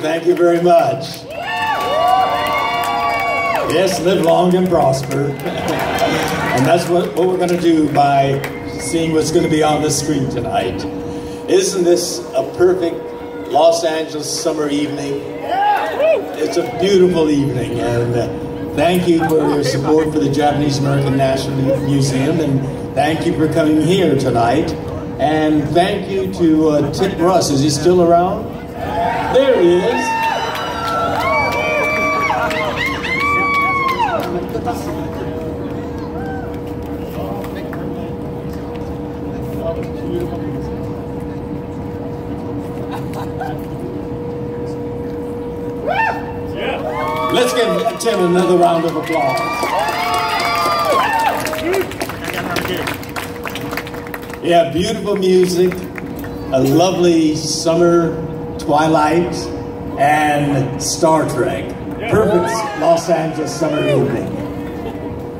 Thank you very much. Yes, live long and prosper. And that's what we're going to do by seeing what's going to be on the screen tonight. Isn't this a perfect Los Angeles summer evening? It's a beautiful evening, and thank you for your support for the Japanese American National Museum, and thank you for coming here tonight. And thank you to Tim Russ. Is he still around? There he is. Let's give Tim another round of applause. Yeah, beautiful music, a lovely summer twilight, and Star Trek. Perfect Los Angeles summer evening.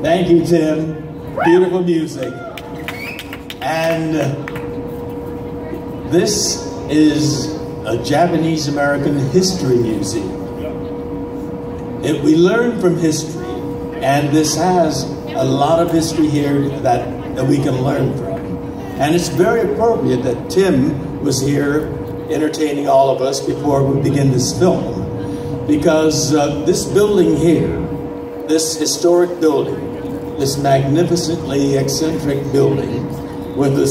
Thank you, Tim. Beautiful music. And this is a Japanese American history museum. We learn from history, and this has a lot of history here that we can learn from. And it's very appropriate that Tim was here entertaining all of us before we begin this film, because this building here, this historic building, this magnificently eccentric building with the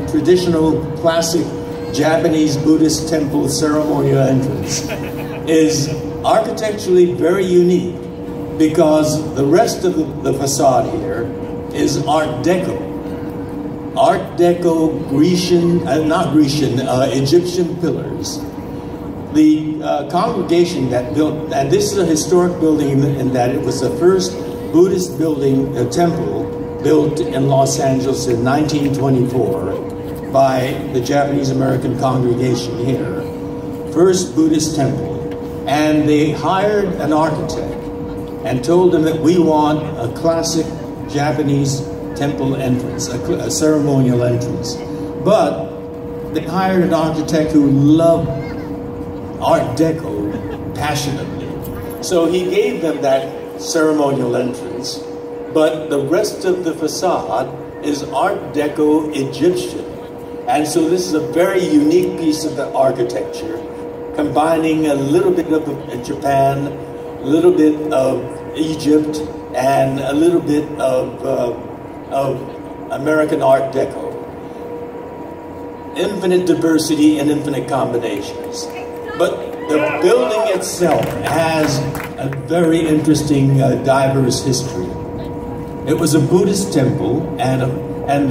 traditional classic Japanese Buddhist temple ceremonial entrance is architecturally very unique, because the rest of the facade here is Art Deco. Art Deco Grecian, not Grecian, Egyptian pillars. The congregation that built, and this is a historic building in that it was the first Buddhist building, a temple, built in Los Angeles in 1924 by the Japanese American congregation here. First Buddhist temple. And they hired an architect and told him that we want a classic Japanese temple entrance, a ceremonial entrance. But they hired an architect who loved Art Deco passionately. So he gave them that ceremonial entrance, but the rest of the facade is Art Deco Egyptian. And so this is a very unique piece of the architecture, combining a little bit of Japan, a little bit of Egypt, and a little bit of American Art Deco. Infinite diversity and infinite combinations. But the building itself has a very interesting, diverse history. It was a Buddhist temple, and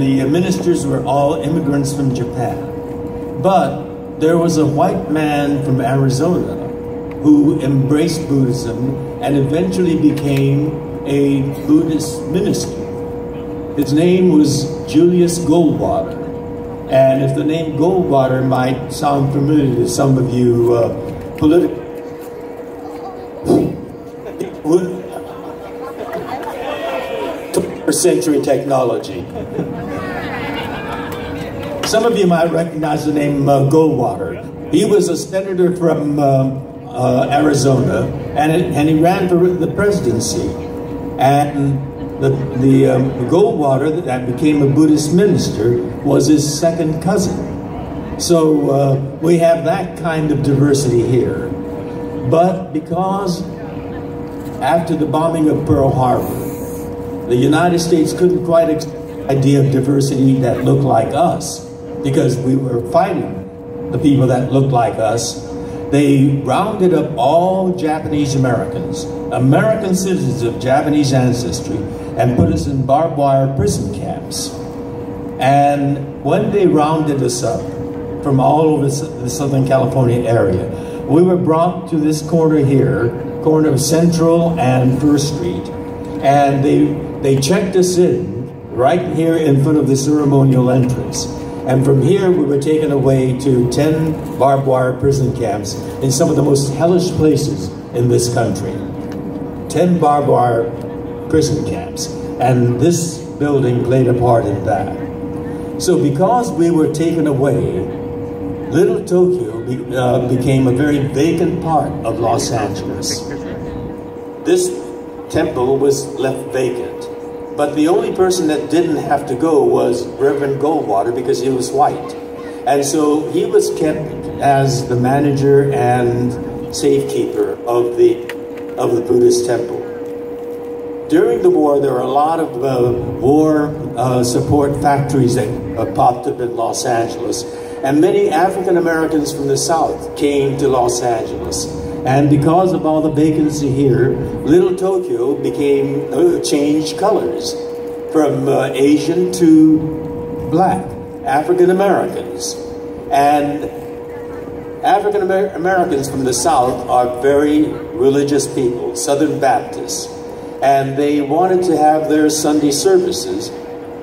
the ministers were all immigrants from Japan. But there was a white man from Arizona who embraced Buddhism and eventually became a Buddhist minister. His name was Julius Goldwater. And if the name Goldwater might sound familiar to some of you political, century technology. Some of you might recognize the name Goldwater. He was a senator from Arizona, and he ran for the presidency. And the Goldwater that became a Buddhist minister was his second cousin. So we have that kind of diversity here. But because after the bombing of Pearl Harbor, the United States couldn't quite accept the idea of diversity that looked like us, because we were fighting the people that looked like us. They rounded up all Japanese Americans, American citizens of Japanese ancestry, and put us in barbed wire prison camps. And when they rounded us up from all over the Southern California area, we were brought to this corner here, corner of Central and First Street, and they checked us in, right here in front of the ceremonial entrance. And from here, we were taken away to 10 barbed wire prison camps in some of the most hellish places in this country. 10 barbed wire prison camps. And this building played a part in that. So because we were taken away, Little Tokyo became a very vacant part of Los Angeles. This temple was left vacant. But the only person that didn't have to go was Reverend Goldwater, because he was white. And so he was kept as the manager and safekeeper of the Buddhist temple. During the war, there were a lot of war support factories that popped up in Los Angeles. And many African Americans from the South came to Los Angeles. And because of all the vacancy here, Little Tokyo became changed colors from Asian to black, African Americans. And African Americans from the South are very religious people, Southern Baptists. And they wanted to have their Sunday services,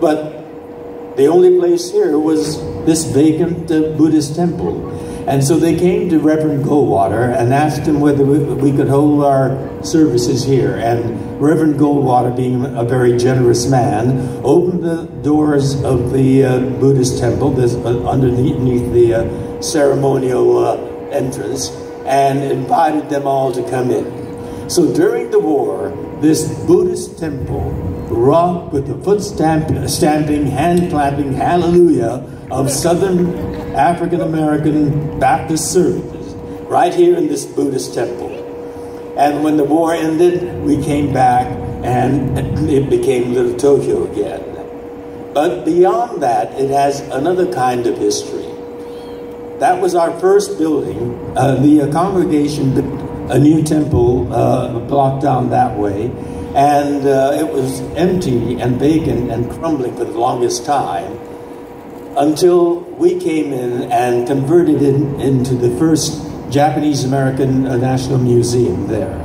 but the only place here was this vacant Buddhist temple. And so they came to Reverend Goldwater and asked him whether we could hold our services here. And Reverend Goldwater, being a very generous man, opened the doors of the Buddhist temple underneath the ceremonial entrance and invited them all to come in. So during the war, this Buddhist temple rocked with the foot stamping, hand clapping hallelujah of Southern African American Baptist services right here in this Buddhist temple. And when the war ended, we came back and it became Little Tokyo again. But beyond that, it has another kind of history. That was our first building. The congregation built a new temple block down that way, and it was empty and vacant and crumbling for the longest time, until we came in and converted it into the first Japanese-American National Museum there.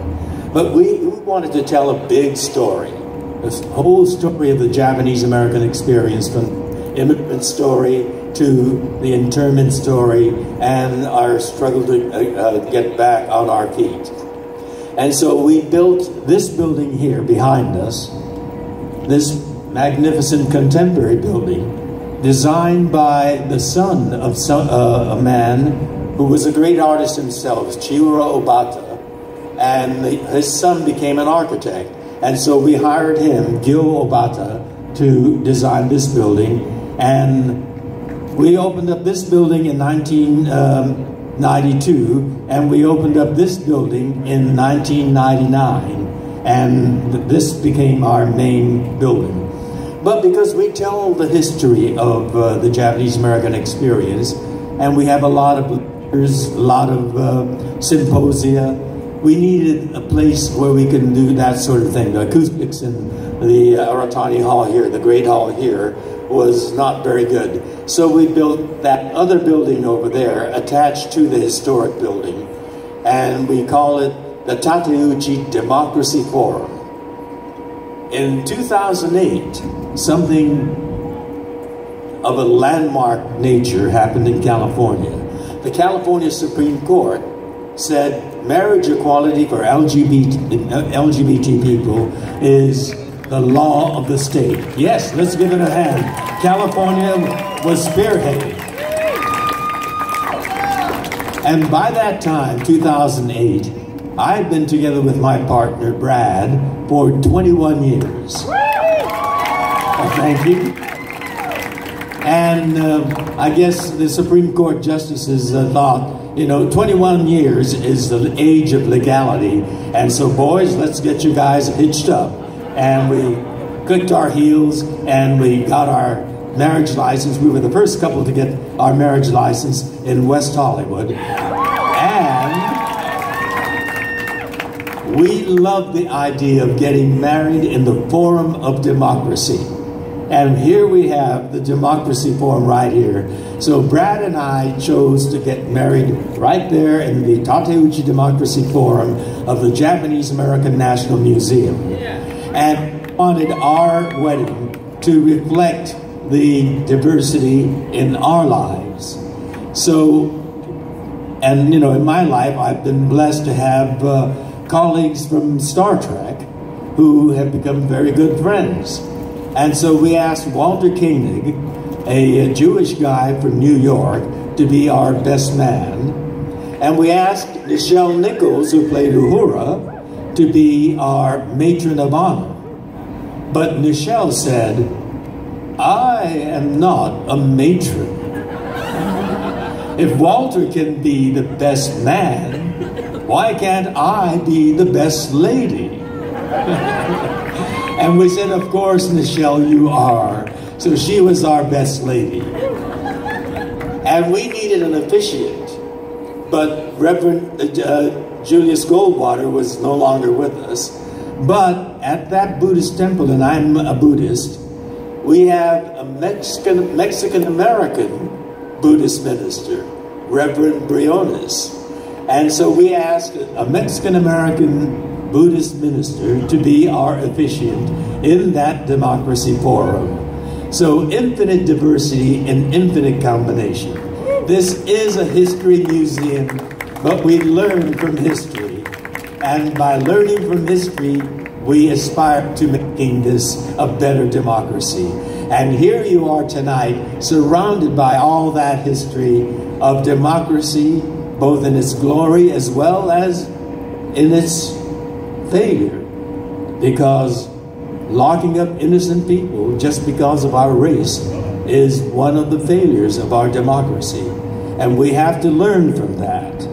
But we wanted to tell a big story, this whole story of the Japanese-American experience, from immigrant story to the internment story and our struggle to get back on our feet. And so we built this building here behind us, this magnificent contemporary building, designed by the son of a man who was a great artist himself, Chiura Obata, and his son became an architect. And so we hired him, Gil Obata, to design this building. And we opened up this building in 1992, and we opened up this building in 1999. And this became our main building. But because we tell the history of the Japanese-American experience, and we have a lot of lectures, a lot of symposia, we needed a place where we can do that sort of thing. The acoustics in the Aratani Hall here, the Great Hall here, was not very good. So we built that other building over there attached to the historic building, and we call it the Takei Democracy Forum. In 2008, something of a landmark nature happened in California. The California Supreme Court said marriage equality for LGBT people is the law of the state. Yes, let's give it a hand. California was spearheading. And by that time, 2008, I had been together with my partner, Brad, for 21 years. Thank you. And I guess the Supreme Court justices thought, you know, 21 years is the age of legality. And so, boys, let's get you guys hitched up. And we clicked our heels and we got our marriage license. We were the first couple to get our marriage license in West Hollywood. And we love the idea of getting married in the Forum of Democracy. And here we have the Democracy Forum right here. So Brad and I chose to get married right there in the Takei Democracy Forum of the Japanese American National Museum. Yeah. And wanted our wedding to reflect the diversity in our lives. So, and you know, in my life, I've been blessed to have colleagues from Star Trek who have become very good friends. And so we asked Walter Koenig, a Jewish guy from New York, to be our best man. And we asked Nichelle Nichols, who played Uhura, to be our matron of honor. But Nichelle said, I am not a matron. If Walter can be the best man, why can't I be the best lady? And we said, of course, Nichelle, you are. So she was our best lady. And we needed an officiant, but Reverend Julius Goldwater was no longer with us. But at that Buddhist temple, and I'm a Buddhist, we have a Mexican-American Buddhist minister, Reverend Briones. And so we asked a Mexican-American Buddhist minister to be our officiant in that democracy forum. So infinite diversity and infinite combination. This is a history museum, but we learn from history. And by learning from history, we aspire to making this a better democracy. And here you are tonight, surrounded by all that history of democracy, both in its glory as well as in its failure. Because locking up innocent people just because of our race is one of the failures of our democracy. And we have to learn from that.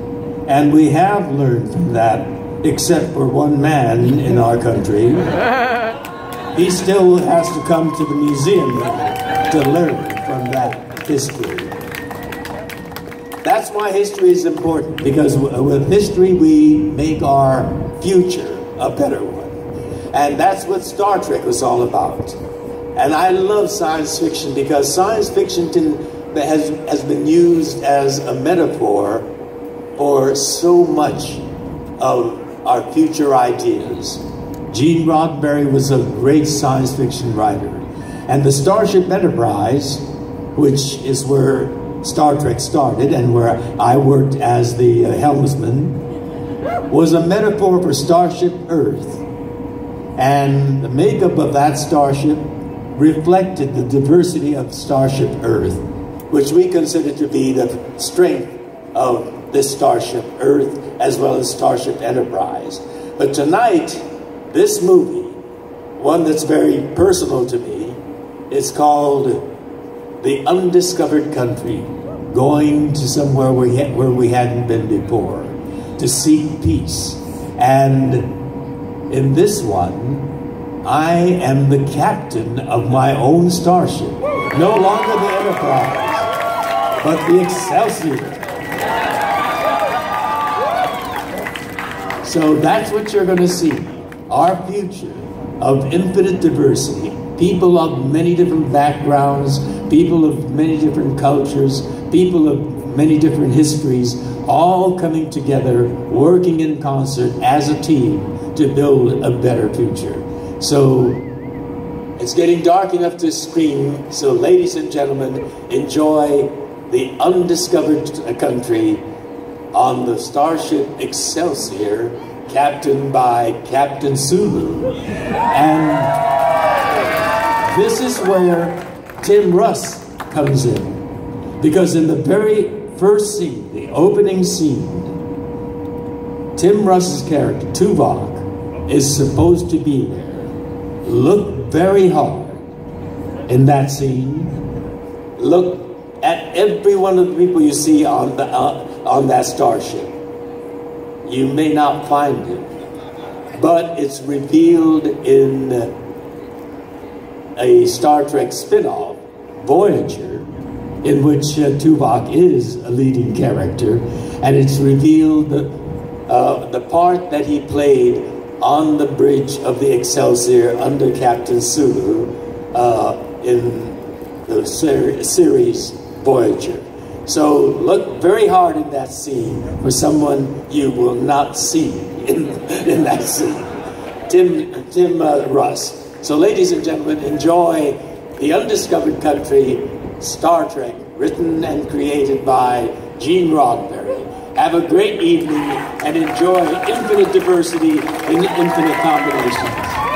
And we have learned from that, except for one man in our country. He still has to come to the museum to learn from that history. That's why history is important, because with history we make our future a better one. And that's what Star Trek was all about. And I love science fiction because science fiction has been used as a metaphor for so much of our future ideas. Gene Roddenberry was a great science fiction writer. And the Starship Enterprise, which is where Star Trek started and where I worked as the helmsman, was a metaphor for Starship Earth. And the makeup of that starship reflected the diversity of Starship Earth, which we consider to be the strength of this Starship Earth as well as Starship Enterprise. But tonight, this movie, one that's very personal to me, is called The Undiscovered Country, going to somewhere where we hadn't been before, to seek peace. And in this one, I am the captain of my own starship. No longer the Enterprise, but the Excelsior. So that's what you're going to see. Our future of infinite diversity. People of many different backgrounds, people of many different cultures, people of many different histories, all coming together, working in concert as a team to build a better future. So it's getting dark enough to scream. So ladies and gentlemen, enjoy The Undiscovered Country on the Starship Excelsior, captained by Captain Sulu. And this is where Tim Russ comes in. Because in the very first scene, the opening scene, Tim Russ's character, Tuvok, is supposed to be there. Look very hard in that scene. Look at every one of the people you see on that starship. You may not find him, but it's revealed in a Star Trek spin-off, Voyager, in which Tuvok is a leading character, and it's revealed the part that he played on the bridge of the Excelsior under Captain Sulu in the series Voyager. So look very hard in that scene for someone you will not see in that scene. Tim Russ. So ladies and gentlemen, enjoy The Undiscovered Country, Star Trek, written and created by Gene Roddenberry. Have a great evening and enjoy infinite diversity in infinite combinations.